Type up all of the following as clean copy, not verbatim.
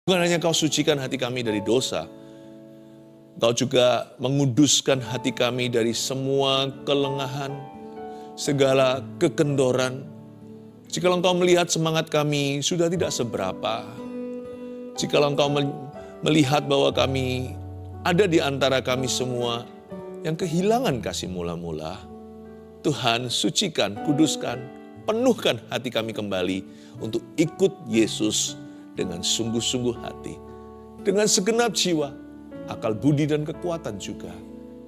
Bukan hanya Kau sucikan hati kami dari dosa, Kau juga menguduskan hati kami dari semua kelengahan, segala kekendoran. Jikalau Engkau melihat semangat kami sudah tidak seberapa, jikalau Engkau melihat bahwa kami ada di antara kami semua yang kehilangan kasih mula-mula, Tuhan sucikan, kuduskan, penuhkan hati kami kembali untuk ikut Yesus dengan sungguh-sungguh hati, dengan segenap jiwa, akal budi dan kekuatan juga.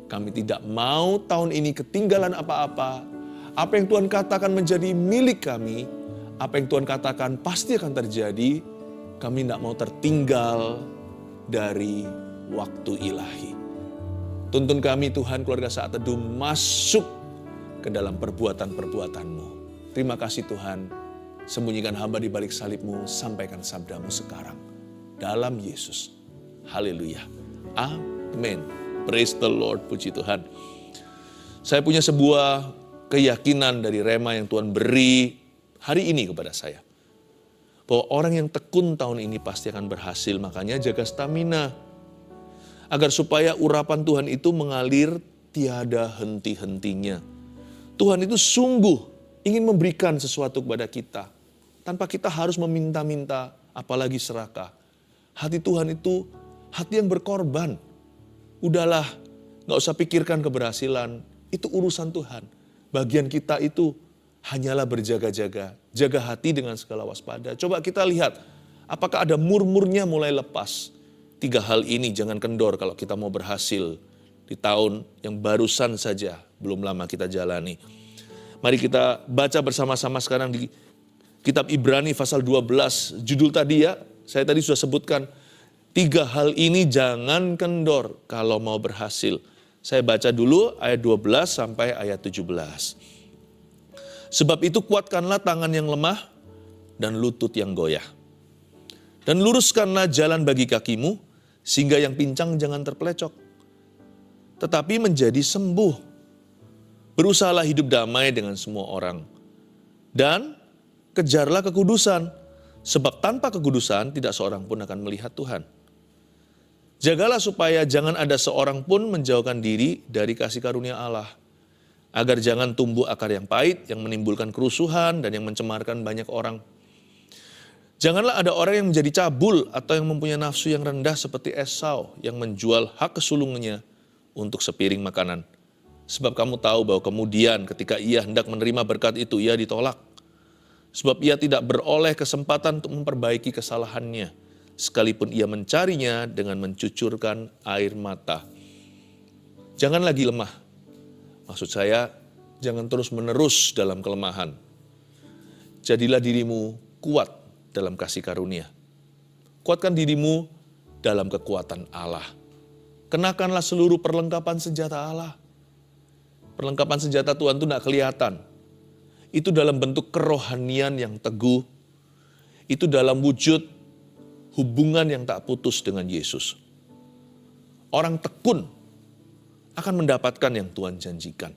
Kami tidak mau tahun ini ketinggalan apa-apa. Apa yang Tuhan katakan menjadi milik kami, apa yang Tuhan katakan pasti akan terjadi, kami tidak mau tertinggal dari waktu ilahi. Tuntun kami Tuhan, keluarga Saat Teduh, masuk ke dalam perbuatan-perbuatan-Mu. Terima kasih Tuhan, sembunyikan hamba di balik salib-Mu, sampaikan sabda-Mu sekarang. Dalam Yesus. Haleluya. Amin. Praise the Lord, puji Tuhan. Saya punya sebuah keyakinan dari rema yang Tuhan beri hari ini kepada saya. Bahwa orang yang tekun tahun ini pasti akan berhasil, makanya jaga stamina. Agar supaya urapan Tuhan itu mengalir tiada henti-hentinya. Tuhan itu sungguh ingin memberikan sesuatu kepada kita. Tanpa kita harus meminta-minta, apalagi serakah. Hati Tuhan itu hati yang berkorban. Udahlah, gak usah pikirkan keberhasilan. Itu urusan Tuhan. Bagian kita itu hanyalah berjaga-jaga. Jaga hati dengan segala waspada. Coba kita lihat, apakah ada murmurnya mulai lepas. 3 hal ini jangan kendor kalau kita mau berhasil di tahun yang barusan saja, belum lama kita jalani. Mari kita baca bersama-sama sekarang di Kitab Ibrani pasal 12, judul tadi ya, saya tadi sudah sebutkan, 3 hal ini jangan kendor kalau mau berhasil. Saya baca dulu ayat 12 sampai ayat 17. Sebab itu kuatkanlah tangan yang lemah dan lutut yang goyah. Dan luruskanlah jalan bagi kakimu, sehingga yang pincang jangan terpelecok. Tetapi menjadi sembuh. Berusahalah hidup damai dengan semua orang. Dan kejarlah kekudusan, sebab tanpa kekudusan tidak seorang pun akan melihat Tuhan. Jagalah supaya jangan ada seorang pun menjauhkan diri dari kasih karunia Allah, agar jangan tumbuh akar yang pahit, yang menimbulkan kerusuhan dan yang mencemarkan banyak orang. Janganlah ada orang yang menjadi cabul atau yang mempunyai nafsu yang rendah seperti Esau, yang menjual hak kesulungnya untuk sepiring makanan. Sebab kamu tahu bahwa kemudian ketika ia hendak menerima berkat itu, ia ditolak. Sebab ia tidak beroleh kesempatan untuk memperbaiki kesalahannya, sekalipun ia mencarinya dengan mencucurkan air mata. Jangan lagi lemah. Maksud saya, jangan terus-menerus dalam kelemahan. Jadilah dirimu kuat dalam kasih karunia. Kuatkan dirimu dalam kekuatan Allah. Kenakanlah seluruh perlengkapan senjata Allah. Perlengkapan senjata Tuhan itu tidak kelihatan. Itu dalam bentuk kerohanian yang teguh. Itu dalam wujud hubungan yang tak putus dengan Yesus. Orang tekun akan mendapatkan yang Tuhan janjikan.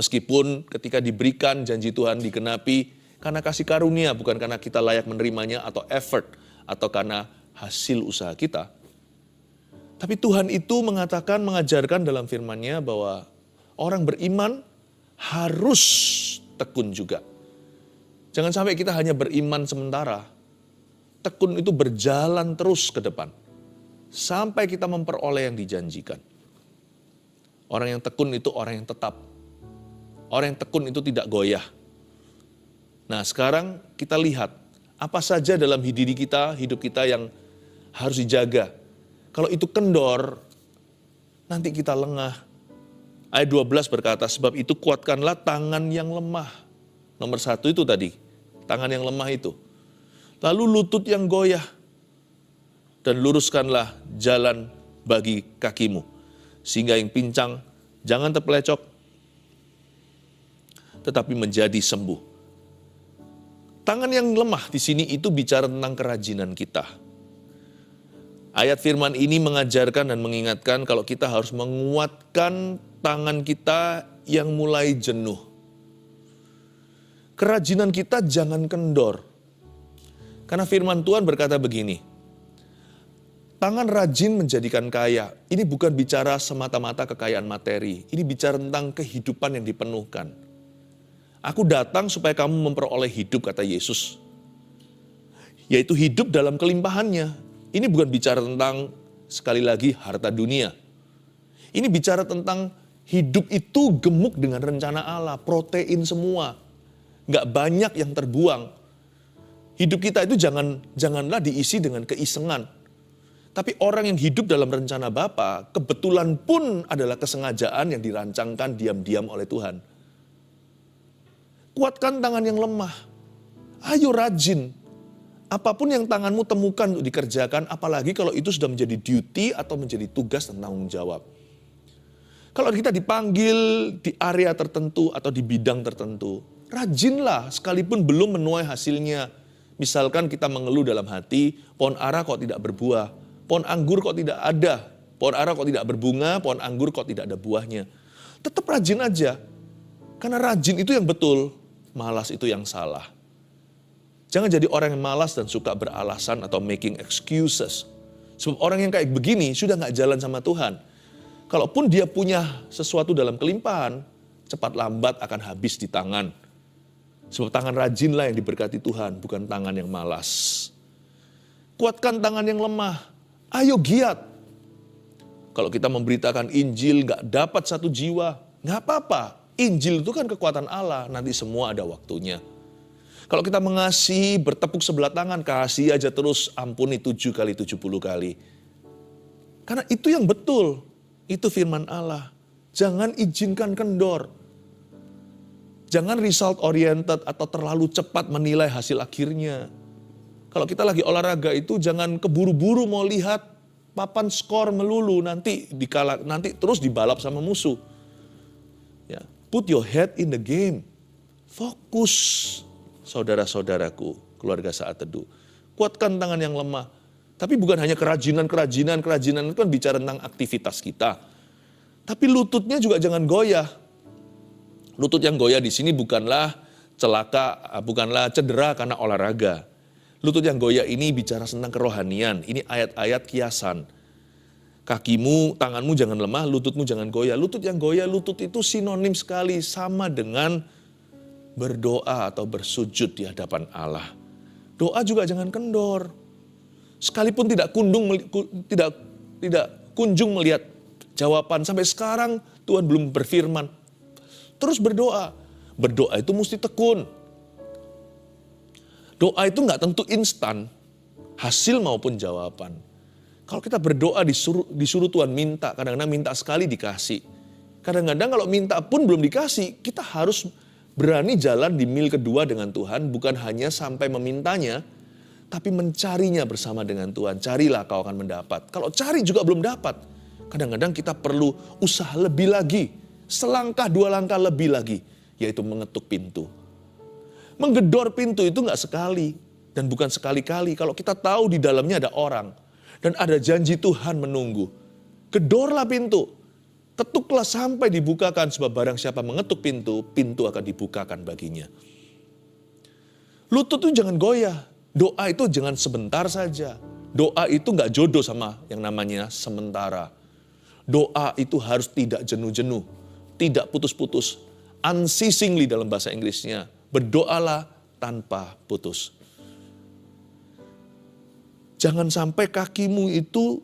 Meskipun ketika diberikan janji Tuhan digenapi karena kasih karunia, bukan karena kita layak menerimanya atau effort, atau karena hasil usaha kita. Tapi Tuhan itu mengatakan, mengajarkan dalam firman-Nya bahwa orang beriman harus tekun juga. Jangan sampai kita hanya beriman sementara. Tekun itu berjalan terus ke depan. Sampai kita memperoleh yang dijanjikan. Orang yang tekun itu orang yang tetap. Orang yang tekun itu tidak goyah. Nah sekarang kita lihat apa saja dalam diri kita, hidup kita yang harus dijaga. Kalau itu kendor, nanti kita lengah. Ayat 12 berkata, sebab itu kuatkanlah tangan yang lemah. Nomor 1 itu tadi, tangan yang lemah itu. Lalu lutut yang goyah. Dan luruskanlah jalan bagi kakimu. Sehingga yang pincang jangan terpelecok, tetapi menjadi sembuh. Tangan yang lemah di sini itu bicara tentang kerajinan kita. Ayat firman ini mengajarkan dan mengingatkan kalau kita harus menguatkan tangan kita yang mulai jenuh. Kerajinan kita jangan kendor. Karena firman Tuhan berkata begini, Tangan rajin menjadikan kaya. Ini bukan bicara semata-mata kekayaan materi. Ini bicara tentang kehidupan yang dipenuhkan. Aku datang supaya kamu memperoleh hidup, kata Yesus. Yaitu hidup dalam kelimpahannya. Ini bukan bicara tentang, sekali lagi, harta dunia. Ini bicara tentang hidup itu gemuk dengan rencana Allah. Protein semua. Nggak banyak yang terbuang. Hidup kita itu janganlah diisi dengan keisengan. Tapi orang yang hidup dalam rencana Bapa, kebetulan pun adalah kesengajaan yang dirancangkan diam-diam oleh Tuhan. Kuatkan tangan yang lemah. Ayo rajin. Apapun yang tanganmu temukan untuk dikerjakan, apalagi kalau itu sudah menjadi duty atau menjadi tugas dan tanggung jawab. Kalau kita dipanggil di area tertentu atau di bidang tertentu, rajinlah sekalipun belum menuai hasilnya. Misalkan kita mengeluh dalam hati, pohon ara kok tidak berbuah. Pohon anggur kok tidak ada, pohon ara kok tidak berbunga, pohon anggur kok tidak ada buahnya. Tetap rajin aja, karena rajin itu yang betul, malas itu yang salah. Jangan jadi orang yang malas dan suka beralasan atau making excuses. Sebab orang yang kayak begini sudah gak jalan sama Tuhan. Kalaupun dia punya sesuatu dalam kelimpahan, cepat lambat akan habis di tangan. Sebab tangan rajinlah yang diberkati Tuhan, bukan tangan yang malas. Kuatkan tangan yang lemah. Ayo giat. Kalau kita memberitakan Injil gak dapat satu jiwa, gak apa-apa. Injil itu kan kekuatan Allah, nanti semua ada waktunya. Kalau kita mengasihi, bertepuk sebelah tangan, kasih aja terus, ampuni 7 kali 70 kali. Karena itu yang betul, itu firman Allah. Jangan izinkan kendor. Jangan result oriented atau terlalu cepat menilai hasil akhirnya. Kalau kita lagi olahraga itu jangan keburu-buru mau lihat papan skor melulu, nanti terus dibalap sama musuh. Ya, put your head in the game. Fokus, saudara-saudaraku, keluarga Saat Teduh. Kuatkan tangan yang lemah. Tapi bukan hanya kerajinan itu kan bicara tentang aktivitas kita. Tapi lututnya juga jangan goyah. Lutut yang goyah di sini bukanlah cedera karena olahraga. Lutut yang goyah ini bicara tentang kerohanian. Ini ayat-ayat kiasan. Kakimu, tanganmu jangan lemah, lututmu jangan goyah. Lutut yang goyah, lutut itu sinonim sekali sama dengan berdoa atau bersujud di hadapan Allah. Doa juga jangan kendor. Sekalipun tidak kunjung melihat jawaban. Sampai sekarang Tuhan belum berfirman. Terus berdoa. Berdoa itu mesti tekun. Doa itu nggak tentu instan, hasil maupun jawaban. Kalau kita berdoa disuruh Tuhan minta, kadang-kadang minta sekali dikasih. Kadang-kadang kalau minta pun belum dikasih, kita harus berani jalan di mil kedua dengan Tuhan, bukan hanya sampai memintanya, tapi mencarinya bersama dengan Tuhan. Carilah kau akan mendapat. Kalau cari juga belum dapat, kadang-kadang kita perlu usaha lebih lagi, selangkah 2 langkah lebih lagi, yaitu mengetuk pintu. Menggedor pintu itu nggak sekali dan bukan sekali-kali. Kalau kita tahu di dalamnya ada orang dan ada janji Tuhan menunggu, gedorlah pintu, ketuklah sampai dibukakan, sebab barang siapa mengetuk pintu, pintu akan dibukakan baginya. Lutut itu jangan goyah, doa itu jangan sebentar saja. Doa itu nggak jodoh sama yang namanya sementara. Doa itu harus tidak jenuh-jenuh, tidak putus-putus, unceasingly dalam bahasa Inggrisnya. Berdoalah tanpa putus. Jangan sampai kakimu itu,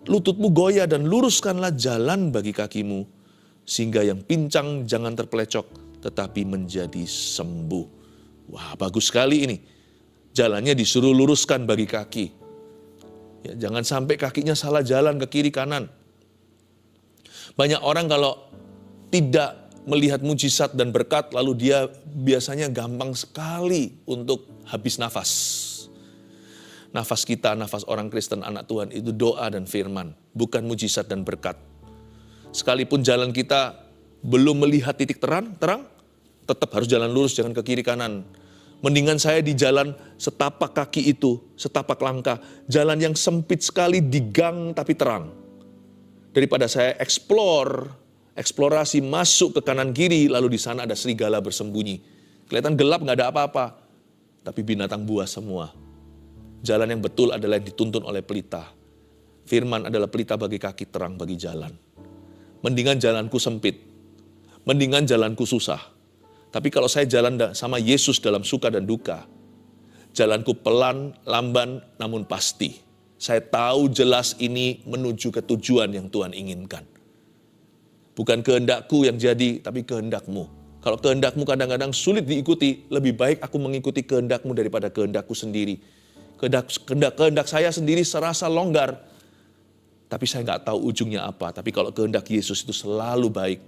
lututmu goyah dan luruskanlah jalan bagi kakimu. Sehingga yang pincang jangan terpelecok tetapi menjadi sembuh. Wah, bagus sekali ini. Jalannya disuruh luruskan bagi kaki. Ya, jangan sampai kakinya salah jalan ke kiri kanan. Banyak orang kalau tidak melihat mujizat dan berkat, lalu dia biasanya gampang sekali untuk habis nafas. Nafas kita, nafas orang Kristen, anak Tuhan itu doa dan firman, bukan mujizat dan berkat. Sekalipun jalan kita belum melihat titik terang, tetap harus jalan lurus, jangan ke kiri kanan. Mendingan saya di jalan setapak kaki itu, setapak langkah, jalan yang sempit sekali di gang tapi terang. Daripada saya eksplorasi masuk ke kanan kiri, lalu di sana ada serigala bersembunyi. Kelihatan gelap, nggak ada apa-apa, tapi binatang buas semua. Jalan yang betul adalah yang dituntun oleh pelita. Firman adalah pelita bagi kaki, terang bagi jalan. Mendingan jalanku sempit, mendingan jalanku susah. Tapi kalau saya jalan sama Yesus dalam suka dan duka, jalanku pelan, lamban, namun pasti. Saya tahu jelas ini menuju ke tujuan yang Tuhan inginkan. Bukan kehendakku yang jadi, tapi kehendakmu. Kalau kehendakmu kadang-kadang sulit diikuti, lebih baik aku mengikuti kehendakmu daripada kehendakku sendiri. Kehendak saya sendiri serasa longgar, tapi saya nggak tahu ujungnya apa. Tapi kalau kehendak Yesus itu selalu baik.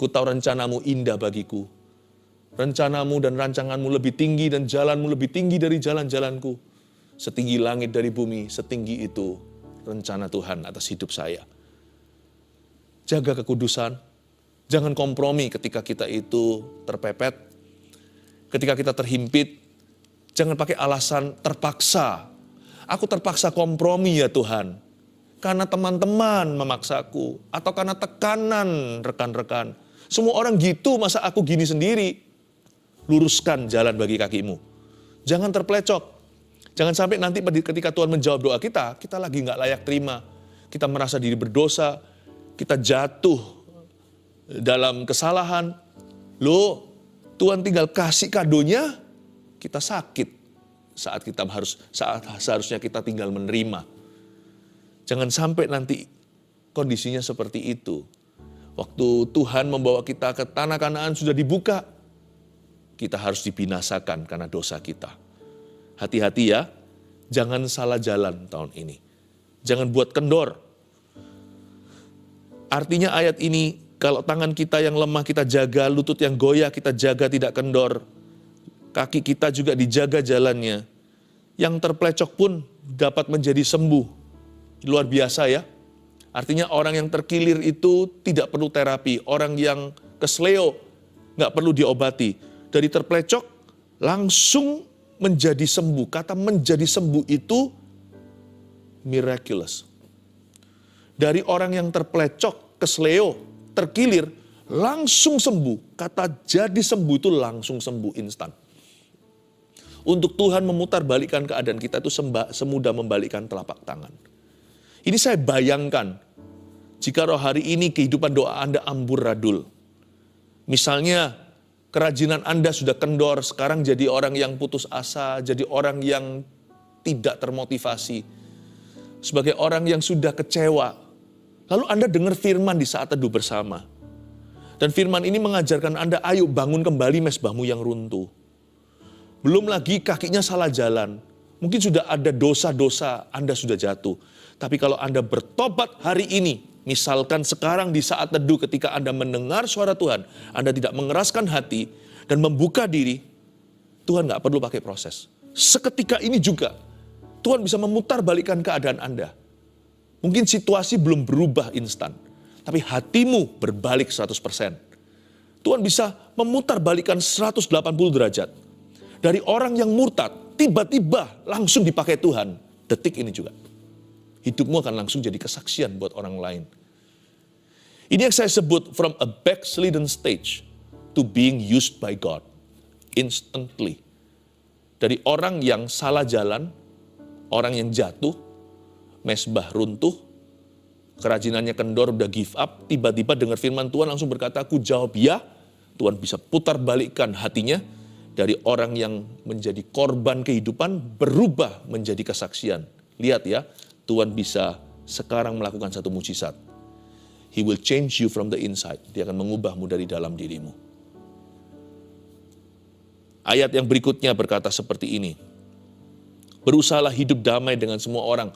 Ku tahu rencanamu indah bagiku. Rencanamu dan rancanganmu lebih tinggi dan jalanmu lebih tinggi dari jalan-jalanku. Setinggi langit dari bumi, setinggi itu rencana Tuhan atas hidup saya. Jaga kekudusan. Jangan kompromi ketika kita itu terpepet. Ketika kita terhimpit. Jangan pakai alasan terpaksa. Aku terpaksa kompromi ya Tuhan. Karena teman-teman memaksaku. Atau karena tekanan rekan-rekan. Semua orang gitu, masa aku gini sendiri. Luruskan jalan bagi kakimu. Jangan terplecok. Jangan sampai nanti ketika Tuhan menjawab doa kita, kita lagi gak layak terima. Kita merasa diri berdosa. Kita jatuh dalam kesalahan. Loh, Tuhan tinggal kasih kadonya, kita sakit. Saat seharusnya kita tinggal menerima. Jangan sampai nanti kondisinya seperti itu. Waktu Tuhan membawa kita ke tanah Kanaan sudah dibuka. Kita harus dibinasakan karena dosa kita. Hati-hati ya, jangan salah jalan tahun ini. Jangan buat kendor. Artinya ayat ini, kalau tangan kita yang lemah kita jaga, lutut yang goyah kita jaga tidak kendor. Kaki kita juga dijaga jalannya. Yang terplecok pun dapat menjadi sembuh. Luar biasa ya. Artinya orang yang terkilir itu tidak perlu terapi. Orang yang kesleo nggak perlu diobati. Dari terplecok langsung menjadi sembuh. Kata menjadi sembuh itu miraculous. Dari orang yang terplecok, kesleo, terkilir, langsung sembuh. Kata jadi sembuh itu langsung sembuh instan. Untuk Tuhan memutarbalikkan keadaan kita itu semudah membalikkan telapak tangan. Ini saya bayangkan, jika roh hari ini kehidupan doa Anda amburadul. Misalnya, kerajinan Anda sudah kendor, sekarang jadi orang yang putus asa, jadi orang yang tidak termotivasi. Sebagai orang yang sudah kecewa. Lalu Anda dengar firman di saat teduh bersama. Dan firman ini mengajarkan Anda, ayo bangun kembali mezbahmu yang runtuh. Belum lagi kakinya salah jalan. Mungkin sudah ada dosa-dosa Anda sudah jatuh. Tapi kalau Anda bertobat hari ini, misalkan sekarang di saat teduh ketika Anda mendengar suara Tuhan, Anda tidak mengeraskan hati dan membuka diri, Tuhan gak perlu pakai proses. Seketika ini juga, Tuhan bisa memutarbalikkan keadaan Anda. Mungkin situasi belum berubah instan, tapi hatimu berbalik 100%. Tuhan bisa memutarbalikkan 180 derajat. Dari orang yang murtad, tiba-tiba langsung dipakai Tuhan. Detik ini juga. Hidupmu akan langsung jadi kesaksian buat orang lain. Ini yang saya sebut from a backslidden stage to being used by God. Instantly. Dari orang yang salah jalan, orang yang jatuh, mezbah runtuh, kerajinannya kendor, udah give up, tiba-tiba dengar firman Tuhan langsung berkata, aku jawab ya. Tuhan bisa putar balikkan hatinya dari orang yang menjadi korban kehidupan berubah menjadi kesaksian. Lihat ya, Tuhan bisa sekarang melakukan satu mujizat. He will change you from the inside. Dia akan mengubahmu dari dalam dirimu. Ayat yang berikutnya berkata seperti ini. Berusahalah hidup damai dengan semua orang.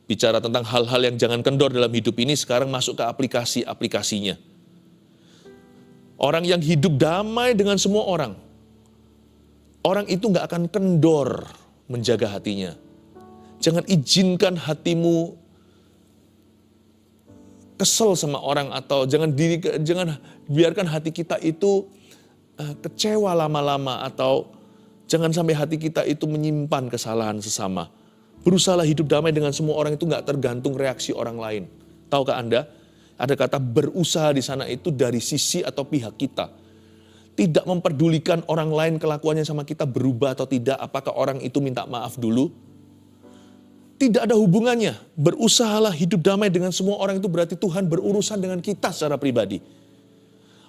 Bicara tentang hal-hal yang jangan kendor dalam hidup ini, sekarang masuk ke aplikasi-aplikasinya. Orang yang hidup damai dengan semua orang. Orang itu gak akan kendor menjaga hatinya. Jangan izinkan hatimu kesel sama orang atau jangan biarkan hati kita itu kecewa lama-lama atau jangan sampai hati kita itu menyimpan kesalahan sesama. Berusahalah hidup damai dengan semua orang itu gak tergantung reaksi orang lain. Tahukah Anda? Ada kata berusaha di sana itu dari sisi atau pihak kita. Tidak memperdulikan orang lain kelakuannya sama kita berubah atau tidak, apakah orang itu minta maaf dulu. Tidak ada hubungannya. Berusahalah hidup damai dengan semua orang, itu berarti Tuhan berurusan dengan kita secara pribadi.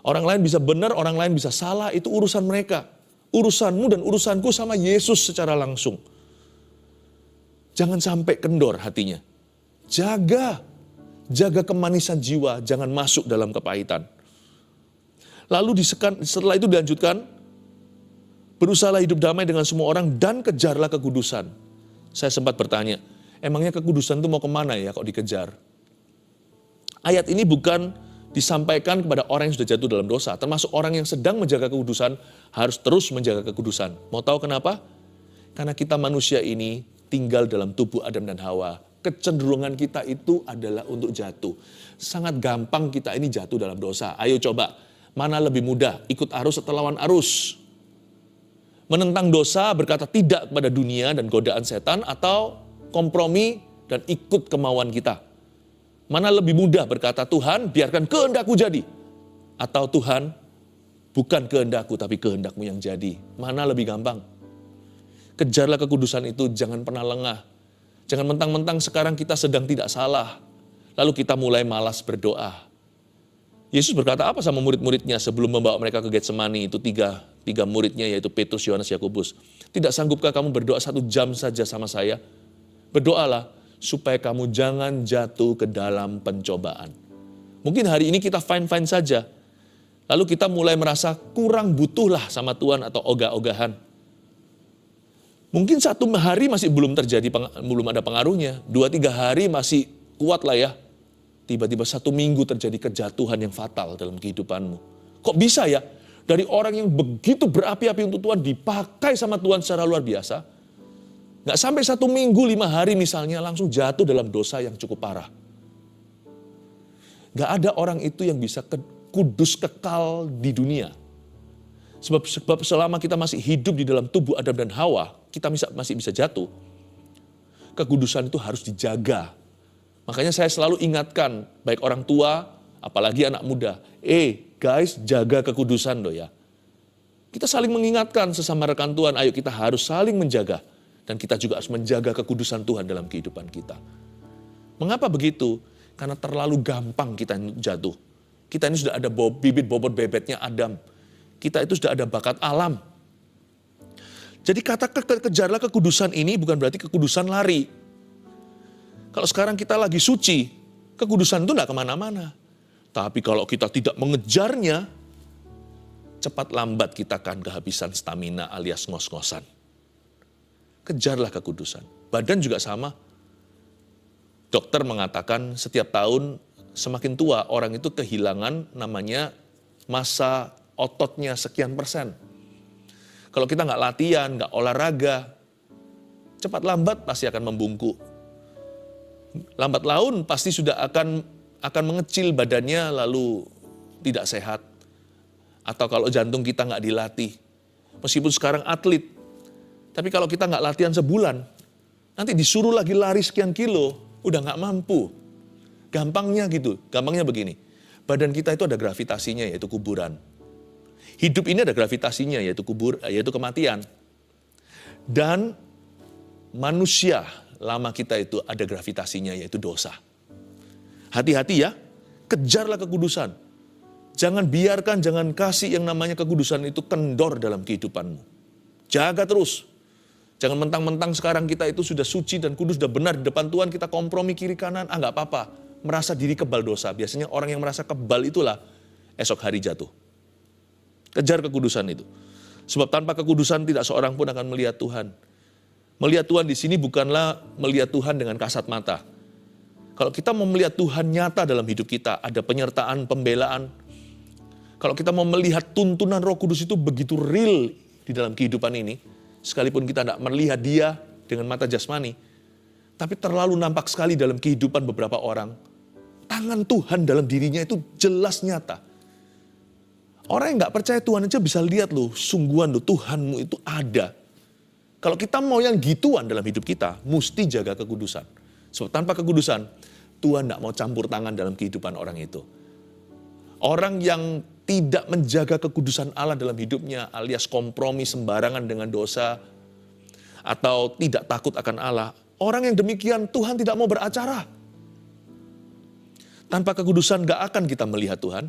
Orang lain bisa benar, orang lain bisa salah, itu urusan mereka. Urusanmu dan urusanku sama Yesus secara langsung. Jangan sampai kendor hatinya. Jaga kemanisan jiwa, jangan masuk dalam kepahitan. Lalu setelah itu dilanjutkan, berusahalah hidup damai dengan semua orang dan kejarlah kekudusan. Saya sempat bertanya, emangnya kekudusan itu mau kemana ya kok dikejar? Ayat ini bukan disampaikan kepada orang yang sudah jatuh dalam dosa, termasuk orang yang sedang menjaga kekudusan harus terus menjaga kekudusan. Mau tahu kenapa? Karena kita manusia ini tinggal dalam tubuh Adam dan Hawa. Kecenderungan kita itu adalah untuk jatuh. Sangat gampang kita ini jatuh dalam dosa. Ayo coba, mana lebih mudah? Ikut arus atau lawan arus? Menentang dosa, berkata tidak kepada dunia dan godaan setan, atau kompromi dan ikut kemauan kita? Mana lebih mudah berkata, Tuhan biarkan kehendakku jadi? Atau Tuhan, bukan kehendakku tapi kehendakmu yang jadi? Mana lebih gampang? Kejarlah kekudusan itu, jangan pernah lengah. Jangan mentang-mentang sekarang kita sedang tidak salah, lalu kita mulai malas berdoa. Yesus berkata apa sama murid-muridnya sebelum membawa mereka ke Getsemani? Itu tiga muridnya, yaitu Petrus, Yohanes, Yakobus. Tidak sanggupkah kamu berdoa 1 jam saja sama saya? Berdoalah supaya kamu jangan jatuh ke dalam pencobaan. Mungkin hari ini kita fine-fine saja. Lalu kita mulai merasa kurang butuhlah sama Tuhan atau ogah-ogahan. Mungkin 1 hari masih belum ada pengaruhnya. 2-3 hari masih kuat lah ya. Tiba-tiba 1 minggu terjadi kejatuhan yang fatal dalam kehidupanmu. Kok bisa ya? Dari orang yang begitu berapi-api untuk Tuhan, dipakai sama Tuhan secara luar biasa. Nggak sampai 1 minggu, 5 hari misalnya, langsung jatuh dalam dosa yang cukup parah. Nggak ada orang itu yang bisa kudus kekal di dunia. Sebab selama kita masih hidup di dalam tubuh Adam dan Hawa, kita masih bisa jatuh. Kekudusan itu harus dijaga. Makanya saya selalu ingatkan, baik orang tua, apalagi anak muda. Guys, jaga kekudusan loh ya. Kita saling mengingatkan sesama rekan Tuhan, ayo kita harus saling menjaga. Dan kita juga harus menjaga kekudusan Tuhan dalam kehidupan kita. Mengapa begitu? Karena terlalu gampang kita jatuh. Kita ini sudah ada bibit bobot bebetnya Adam. Kita itu sudah ada bakat alam. Jadi kata kejarlah kekudusan ini bukan berarti kekudusan lari. Kalau sekarang kita lagi suci, kekudusan itu tidak kemana-mana. Tapi kalau kita tidak mengejarnya, cepat lambat kita akan kehabisan stamina alias ngos-ngosan. Kejarlah kekudusan. Badan juga sama. Dokter mengatakan setiap tahun semakin tua orang itu kehilangan namanya massa ototnya sekian persen. Kalau kita nggak latihan, nggak olahraga, cepat lambat pasti akan membungkuk. Lambat laun pasti sudah akan mengecil badannya lalu tidak sehat. Atau kalau jantung kita nggak dilatih. Meskipun sekarang atlet, tapi kalau kita nggak latihan sebulan, nanti disuruh lagi lari sekian kilo, udah nggak mampu. Gampangnya begini, badan kita itu ada gravitasinya yaitu kuburan. Hidup ini ada gravitasinya yaitu kematian. Dan manusia lama kita itu ada gravitasinya yaitu dosa. Hati-hati ya, kejarlah kekudusan. Jangan kasih yang namanya kekudusan itu kendor dalam kehidupanmu. Jaga terus. Jangan mentang-mentang sekarang kita itu sudah suci dan kudus, sudah benar di depan Tuhan, kita kompromi kiri kanan, nggak apa-apa. Merasa diri kebal dosa. Biasanya orang yang merasa kebal itulah esok hari jatuh. Kejar kekudusan itu. Sebab tanpa kekudusan tidak seorang pun akan melihat Tuhan. Melihat Tuhan di sini bukanlah melihat Tuhan dengan kasat mata. Kalau kita mau melihat Tuhan nyata dalam hidup kita, ada penyertaan, pembelaan. Kalau kita mau melihat tuntunan Roh Kudus itu begitu real di dalam kehidupan ini, sekalipun kita tidak melihat Dia dengan mata jasmani, tapi terlalu nampak sekali dalam kehidupan beberapa orang, tangan Tuhan dalam dirinya itu jelas nyata. Orang yang nggak percaya Tuhan aja bisa lihat loh, sungguhan loh Tuhanmu itu ada. Kalau kita mau yang gituan dalam hidup kita, mesti jaga kekudusan. Sebab tanpa kekudusan, Tuhan tidak mau campur tangan dalam kehidupan orang itu. Orang yang tidak menjaga kekudusan Allah dalam hidupnya, alias kompromi sembarangan dengan dosa, atau tidak takut akan Allah, orang yang demikian Tuhan tidak mau beracara. Tanpa kekudusan gak akan kita melihat Tuhan,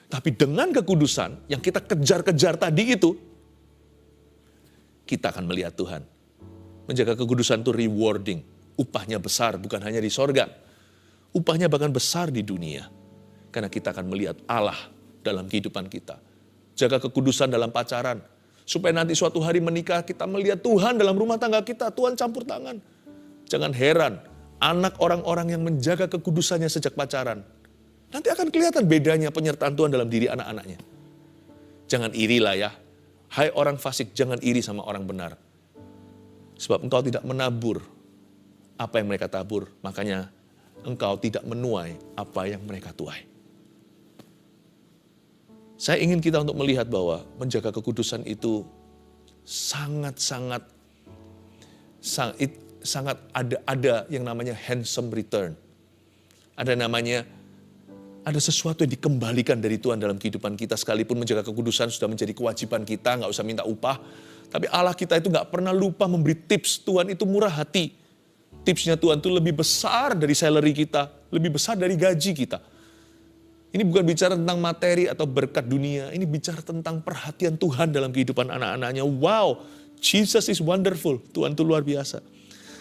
tapi dengan kekudusan yang kita kejar-kejar tadi itu, kita akan melihat Tuhan. Menjaga kekudusan itu rewarding, upahnya besar bukan hanya di sorga, upahnya bahkan besar di dunia. Karena kita akan melihat Allah dalam kehidupan kita. Jaga kekudusan dalam pacaran, supaya nanti suatu hari menikah kita melihat Tuhan dalam rumah tangga kita, Tuhan campur tangan. Jangan heran, anak orang-orang yang menjaga kekudusannya sejak pacaran, nanti akan kelihatan bedanya penyertaan Tuhan dalam diri anak-anaknya. Jangan irilah ya, hai orang fasik, jangan iri sama orang benar. Sebab engkau tidak menabur apa yang mereka tabur, makanya engkau tidak menuai apa yang mereka tuai. Saya ingin kita untuk melihat bahwa menjaga kekudusan itu sangat ada yang namanya handsome return. Ada sesuatu yang dikembalikan dari Tuhan dalam kehidupan kita, sekalipun menjaga kekudusan sudah menjadi kewajiban kita, nggak usah minta upah. Tapi Allah kita itu nggak pernah lupa memberi tips. Tuhan itu murah hati. Tipsnya Tuhan itu lebih besar dari salary kita, lebih besar dari gaji kita. Ini bukan bicara tentang materi atau berkat dunia, ini bicara tentang perhatian Tuhan dalam kehidupan anak-anaknya. Wow, Jesus is wonderful, Tuhan itu luar biasa.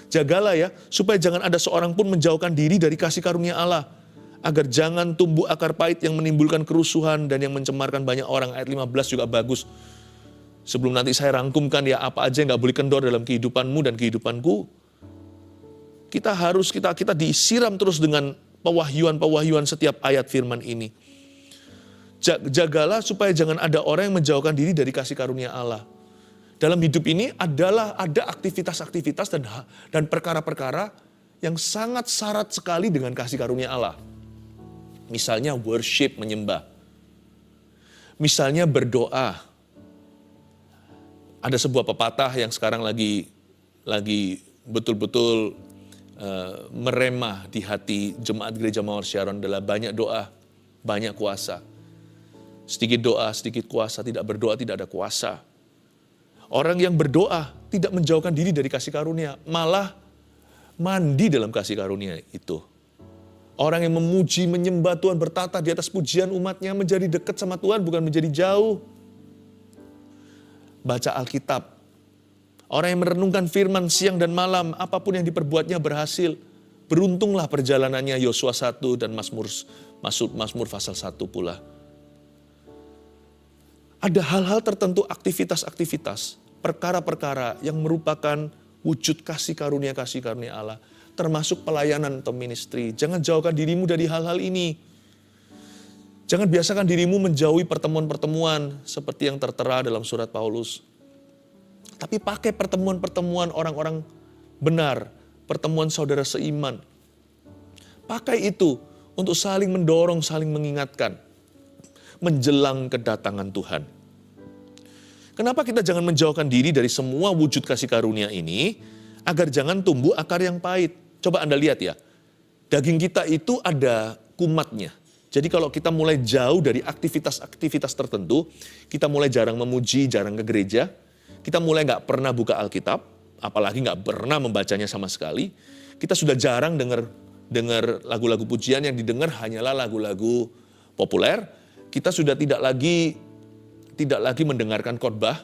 Jagalah ya, supaya jangan ada seorang pun menjauhkan diri dari kasih karunia Allah. Agar jangan tumbuh akar pahit yang menimbulkan kerusuhan dan yang mencemarkan banyak orang. Ayat 15 juga bagus. Sebelum nanti saya rangkumkan ya apa aja yang gak boleh kendor dalam kehidupanmu dan kehidupanku. Kita disiram terus dengan pewahyuan setiap ayat firman ini. Jagalah supaya jangan ada orang yang menjauhkan diri dari kasih karunia Allah. Dalam hidup ini ada aktivitas-aktivitas dan perkara-perkara yang sangat syarat sekali dengan kasih karunia Allah. Misalnya worship, menyembah. Misalnya berdoa. Ada sebuah pepatah yang sekarang lagi betul-betul meremah di hati jemaat gereja Mawar Syaron adalah banyak doa, banyak kuasa. Sedikit doa, sedikit kuasa, tidak berdoa tidak ada kuasa. Orang yang berdoa tidak menjauhkan diri dari kasih karunia, malah mandi dalam kasih karunia itu. Orang yang memuji, menyembah Tuhan, bertata di atas pujian umatnya, menjadi dekat sama Tuhan bukan menjadi jauh. Baca Alkitab. Orang yang merenungkan firman siang dan malam, apapun yang diperbuatnya berhasil. Beruntunglah perjalanannya, Yosua 1 dan Mazmur pasal 1 pula. Ada hal-hal tertentu, aktivitas-aktivitas, perkara-perkara yang merupakan wujud kasih karunia Allah. Termasuk pelayanan atau ministry. Jangan jauhkan dirimu dari hal-hal ini. Jangan biasakan dirimu menjauhi pertemuan-pertemuan seperti yang tertera dalam surat Paulus. Tapi pakai pertemuan-pertemuan orang-orang benar, pertemuan saudara seiman. Pakai itu untuk saling mendorong, saling mengingatkan. Menjelang kedatangan Tuhan. Kenapa kita jangan menjauhkan diri dari semua wujud kasih karunia ini, agar jangan tumbuh akar yang pahit. Coba Anda lihat ya, daging kita itu ada kumatnya. Jadi kalau kita mulai jauh dari aktivitas-aktivitas tertentu, kita mulai jarang memuji, jarang ke gereja, kita mulai gak pernah buka Alkitab, apalagi gak pernah membacanya sama sekali, kita sudah jarang dengar lagu-lagu pujian, yang didengar hanyalah lagu-lagu populer, kita sudah tidak lagi mendengarkan khotbah.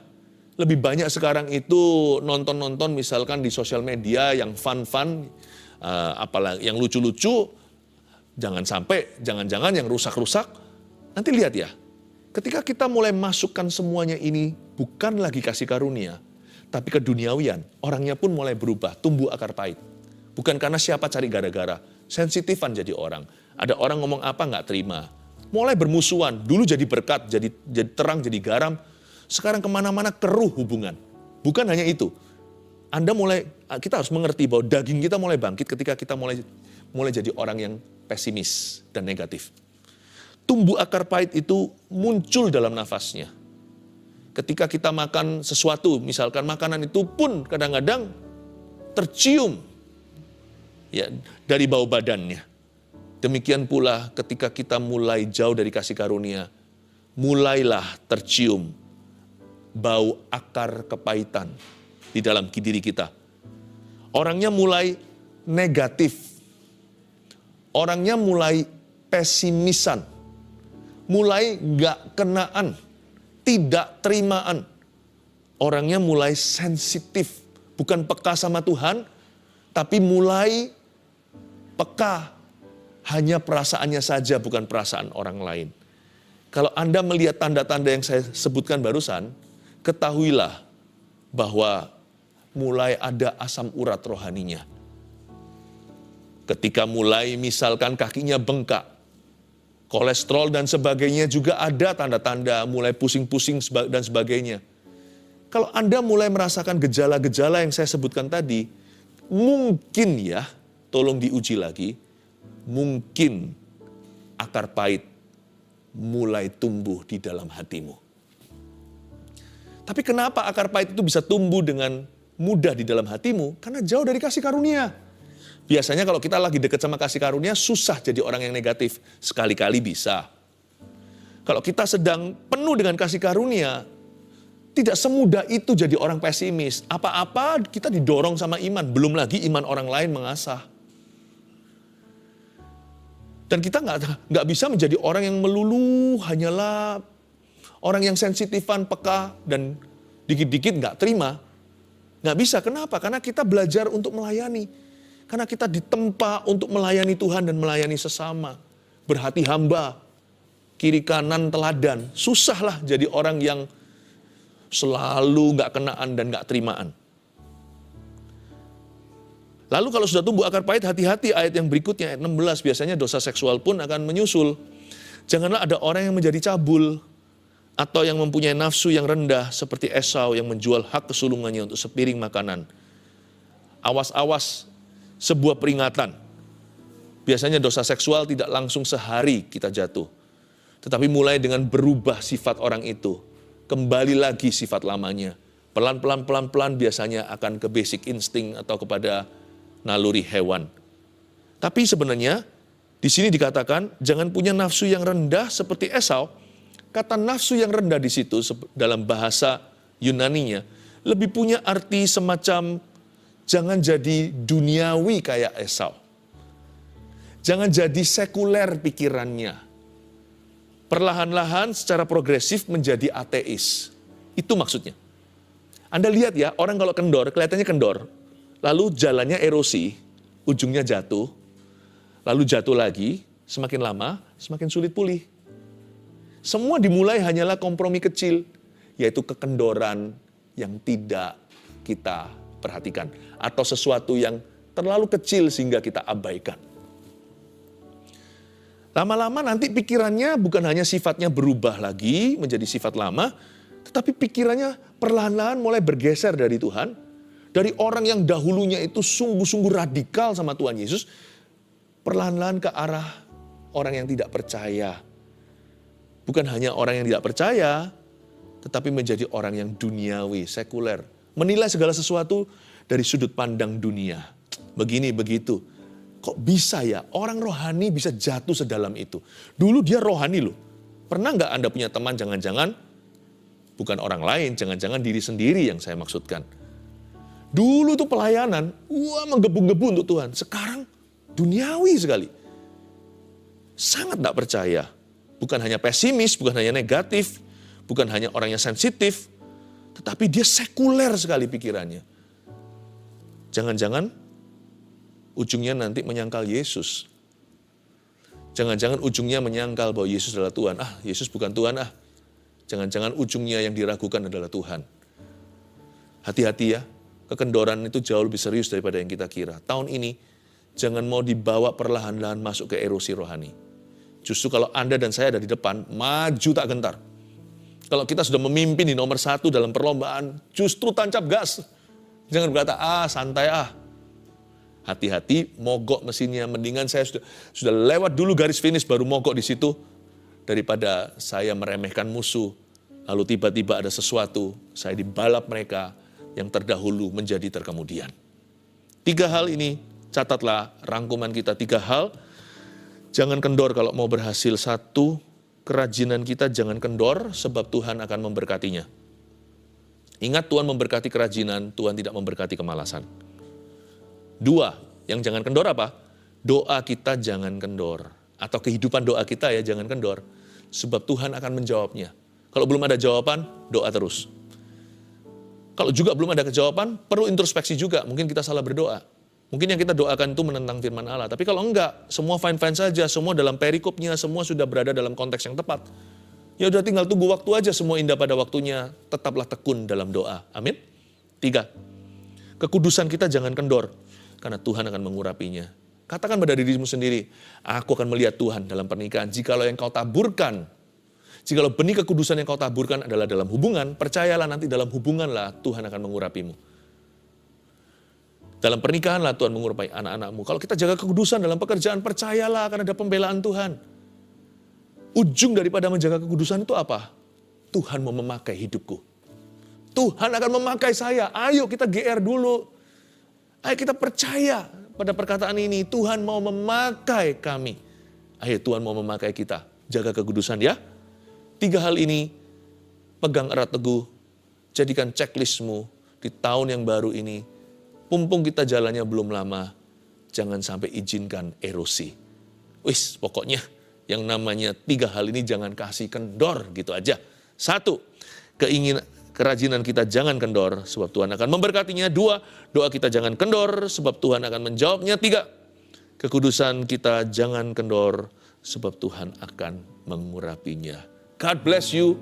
Lebih banyak sekarang itu nonton-nonton misalkan di sosial media yang fun-fun, apalagi yang lucu-lucu, jangan-jangan yang rusak-rusak. Nanti lihat ya, ketika kita mulai masukkan semuanya ini bukan lagi kasih karunia, tapi keduniawian, orangnya pun mulai berubah, tumbuh akar pahit. Bukan karena siapa cari gara-gara, sensitifan jadi orang. Ada orang ngomong apa nggak terima, mulai bermusuhan. Dulu jadi berkat, jadi terang, jadi garam. Sekarang kemana-mana keruh hubungan. Bukan hanya itu. Kita harus mengerti bahwa daging kita mulai bangkit ketika kita mulai jadi orang yang pesimis dan negatif. Tumbuh akar pahit itu muncul dalam nafasnya. Ketika kita makan sesuatu, misalkan makanan itu pun kadang-kadang tercium ya dari bau badannya. Demikian pula ketika kita mulai jauh dari kasih karunia, mulailah tercium bau akar kepahitan di dalam diri kita. Orangnya mulai negatif. Orangnya mulai pesimisan. Mulai gak kenaan. Tidak terimaan. Orangnya mulai sensitif. Bukan peka sama Tuhan, tapi mulai peka. Hanya perasaannya saja, bukan perasaan orang lain. Kalau Anda melihat tanda-tanda yang saya sebutkan barusan, ketahuilah bahwa mulai ada asam urat rohaninya. Ketika mulai misalkan kakinya bengkak, kolesterol dan sebagainya juga ada tanda-tanda mulai pusing-pusing dan sebagainya. Kalau Anda mulai merasakan gejala-gejala yang saya sebutkan tadi, mungkin ya, tolong diuji lagi, mungkin akar pahit mulai tumbuh di dalam hatimu. Tapi kenapa akar pahit itu bisa tumbuh dengan mudah di dalam hatimu? Karena jauh dari kasih karunia. Biasanya kalau kita lagi dekat sama kasih karunia, susah jadi orang yang negatif. Sekali-kali bisa. Kalau kita sedang penuh dengan kasih karunia, tidak semudah itu jadi orang pesimis. Apa-apa kita didorong sama iman. Belum lagi iman orang lain mengasah. Dan kita nggak bisa menjadi orang yang melulu hanyalah orang yang sensitifan, peka, dan dikit-dikit nggak terima. Nggak bisa, kenapa? Karena kita belajar untuk melayani. Karena kita ditempa untuk melayani Tuhan dan melayani sesama. Berhati hamba, kiri kanan teladan. Susahlah jadi orang yang selalu nggak kenaan dan nggak terimaan. Lalu kalau sudah tumbuh akar pahit, hati-hati ayat yang berikutnya, ayat 16, biasanya dosa seksual pun akan menyusul. Janganlah ada orang yang menjadi cabul, atau yang mempunyai nafsu yang rendah, seperti Esau yang menjual hak kesulungannya untuk sepiring makanan. Awas-awas, sebuah peringatan. Biasanya dosa seksual tidak langsung sehari kita jatuh. Tetapi mulai dengan berubah sifat orang itu, kembali lagi sifat lamanya. Pelan-pelan biasanya akan ke basic insting atau kepada naluri hewan. Tapi sebenarnya di sini dikatakan jangan punya nafsu yang rendah seperti Esau. Kata nafsu yang rendah di situ dalam bahasa Yunaninya lebih punya arti semacam jangan jadi duniawi kayak Esau. Jangan jadi sekuler pikirannya. Perlahan-lahan secara progresif menjadi ateis. Itu maksudnya. Anda lihat ya, orang kalau kendor, kelihatannya kendor. Lalu jalannya erosi, ujungnya jatuh. Lalu jatuh lagi, semakin lama, semakin sulit pulih. Semua dimulai hanyalah kompromi kecil, yaitu kekendoran yang tidak kita perhatikan. Atau sesuatu yang terlalu kecil sehingga kita abaikan. Lama-lama nanti pikirannya bukan hanya sifatnya berubah lagi menjadi sifat lama, tetapi pikirannya perlahan-lahan mulai bergeser dari Tuhan. Dari orang yang dahulunya itu sungguh-sungguh radikal sama Tuhan Yesus, perlahan-lahan ke arah orang yang tidak percaya. Bukan hanya orang yang tidak percaya, tetapi menjadi orang yang duniawi, sekuler. Menilai segala sesuatu dari sudut pandang dunia. Begini, begitu. Kok bisa ya orang rohani bisa jatuh sedalam itu? Dulu dia rohani loh. Pernah nggak Anda punya teman jangan-jangan bukan orang lain, jangan-jangan diri sendiri yang saya maksudkan. Dulu tuh pelayanan, wah menggebu-gebu untuk Tuhan. Sekarang duniawi sekali. Sangat nggak percaya. Bukan hanya pesimis, bukan hanya negatif, bukan hanya orang yang sensitif, tetapi dia sekuler sekali pikirannya. Jangan-jangan ujungnya nanti menyangkal Yesus. Jangan-jangan ujungnya menyangkal bahwa Yesus adalah Tuhan. Yesus bukan Tuhan. Jangan-jangan ujungnya yang diragukan adalah Tuhan. Hati-hati ya, kekendoran itu jauh lebih serius daripada yang kita kira. Tahun ini, jangan mau dibawa perlahan-lahan masuk ke erosi rohani. Justru kalau Anda dan saya ada di depan, maju tak gentar. Kalau kita sudah memimpin di nomor 1 dalam perlombaan, justru tancap gas. Jangan berkata, santai Hati-hati, mogok mesinnya. Mendingan saya sudah lewat dulu garis finish, baru mogok di situ. Daripada saya meremehkan musuh, lalu tiba-tiba ada sesuatu, saya dibalap mereka yang terdahulu menjadi terkemudian. 3 hal ini, catatlah rangkuman kita 3 hal. Jangan kendor kalau mau berhasil. 1, kerajinan kita jangan kendor sebab Tuhan akan memberkatinya. Ingat, Tuhan memberkati kerajinan, Tuhan tidak memberkati kemalasan. 2, yang jangan kendor apa? Doa kita jangan kendor. Atau kehidupan doa kita ya jangan kendor. Sebab Tuhan akan menjawabnya. Kalau belum ada jawaban, doa terus. Kalau juga belum ada jawaban, perlu introspeksi juga. Mungkin kita salah berdoa. Mungkin yang kita doakan itu menentang firman Allah. Tapi kalau enggak, semua fine-fine saja, semua dalam perikopnya, semua sudah berada dalam konteks yang tepat. Ya udah tinggal tunggu waktu aja, semua indah pada waktunya. Tetaplah tekun dalam doa. Amin. 3, kekudusan kita jangan kendor. Karena Tuhan akan mengurapinya. Katakan pada dirimu sendiri, aku akan melihat Tuhan dalam pernikahan. Jikalau yang kau taburkan, jikalau benih kekudusan yang kau taburkan adalah dalam hubungan, percayalah nanti dalam hubunganlah Tuhan akan mengurapimu. Dalam pernikahanlah Tuhan mengurapi anak-anakmu. Kalau kita jaga kekudusan dalam pekerjaan, percayalah akan ada pembelaan Tuhan. Ujung daripada menjaga kekudusan itu apa? Tuhan mau memakai hidupku. Tuhan akan memakai saya. Ayo kita GR dulu. Ayo kita percaya pada perkataan ini. Tuhan mau memakai kami. Ayo Tuhan mau memakai kita. Jaga kekudusan ya. 3 hal ini pegang erat teguh. Jadikan checklistmu di tahun yang baru ini. Mumpung kita jalannya belum lama. Jangan sampai izinkan erosi. Wis pokoknya. Yang namanya 3 hal ini jangan kasih kendor gitu aja. 1, kerajinan kita jangan kendor sebab Tuhan akan memberkatinya. 2, doa kita jangan kendor sebab Tuhan akan menjawabnya. 3, kekudusan kita jangan kendor sebab Tuhan akan mengurapinya. God bless you,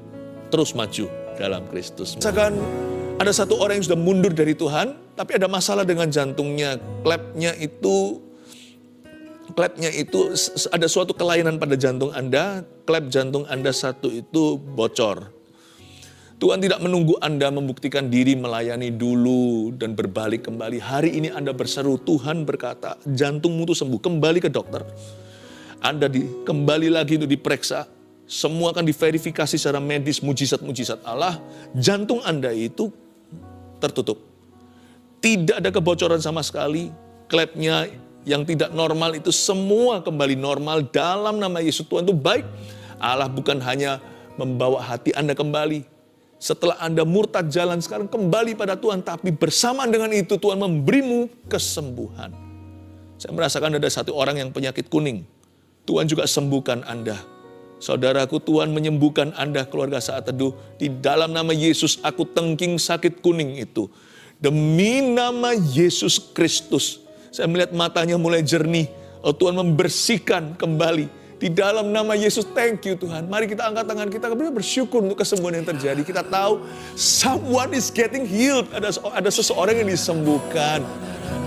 terus maju dalam Kristus. Misalkan ada satu orang yang sudah mundur dari Tuhan, tapi ada masalah dengan jantungnya, klepnya itu ada suatu kelainan pada jantung Anda, klep jantung Anda satu itu bocor. Tuhan tidak menunggu Anda membuktikan diri melayani dulu dan berbalik kembali. Hari ini Anda berseru, Tuhan berkata, jantungmu itu sembuh, kembali ke dokter. Anda kembali lagi untuk diperiksa, semua akan diverifikasi secara medis, mujizat-mujizat Allah. Jantung Anda itu tertutup. Tidak ada kebocoran sama sekali, klepnya yang tidak normal itu semua kembali normal dalam nama Yesus. Tuhan itu baik. Allah bukan hanya membawa hati Anda kembali. Setelah Anda murtad jalan sekarang kembali pada Tuhan. Tapi bersamaan dengan itu Tuhan memberimu kesembuhan. Saya merasakan ada satu orang yang penyakit kuning. Tuhan juga sembuhkan Anda. Saudaraku, Tuhan menyembuhkan Anda keluarga Saat Teduh. Di dalam nama Yesus aku tengking sakit kuning itu. Demi nama Yesus Kristus. Saya melihat matanya mulai jernih. Oh, Tuhan membersihkan kembali. Di dalam nama Yesus, thank you Tuhan. Mari kita angkat tangan kita, kita bersyukur untuk kesembuhan yang terjadi. Kita tahu, someone is getting healed. Ada seseorang yang disembuhkan.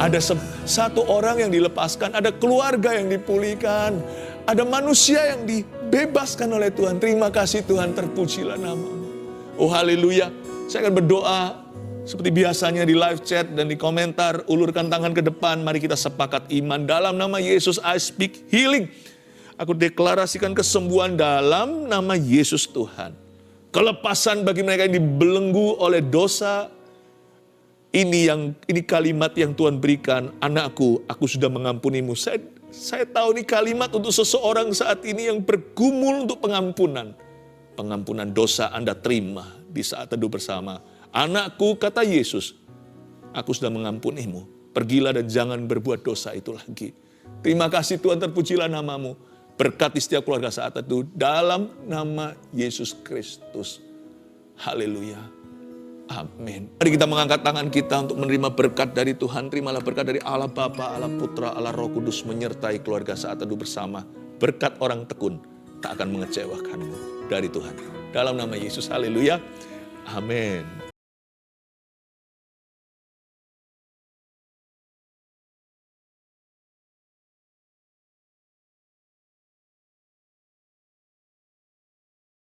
Ada satu orang yang dilepaskan. Ada keluarga yang dipulihkan. Ada manusia yang dibebaskan oleh Tuhan. Terima kasih Tuhan, terpujilah namamu. Oh haleluya. Saya akan berdoa. Seperti biasanya di live chat dan di komentar, ulurkan tangan ke depan, mari kita sepakat iman. Dalam nama Yesus, I speak healing. Aku deklarasikan kesembuhan dalam nama Yesus Tuhan. Kelepasan bagi mereka yang dibelenggu oleh dosa. Ini kalimat yang Tuhan berikan, anakku, aku sudah mengampunimu. Saya tahu ini kalimat untuk seseorang saat ini yang bergumul untuk pengampunan. Pengampunan dosa Anda terima di saat teduh bersama. Anakku, kata Yesus, aku sudah mengampunimu. Pergilah dan jangan berbuat dosa itu lagi. Terima kasih Tuhan, terpujilah namamu. Berkati setiap keluarga Saat Teduh dalam nama Yesus Kristus. Haleluya. Amin. Mari kita mengangkat tangan kita untuk menerima berkat dari Tuhan. Terimalah berkat dari Allah Bapa, Allah Putra, Allah Roh Kudus menyertai keluarga Saat Teduh bersama. Berkat orang tekun tak akan mengecewakanmu dari Tuhan. Dalam nama Yesus, haleluya. Amin.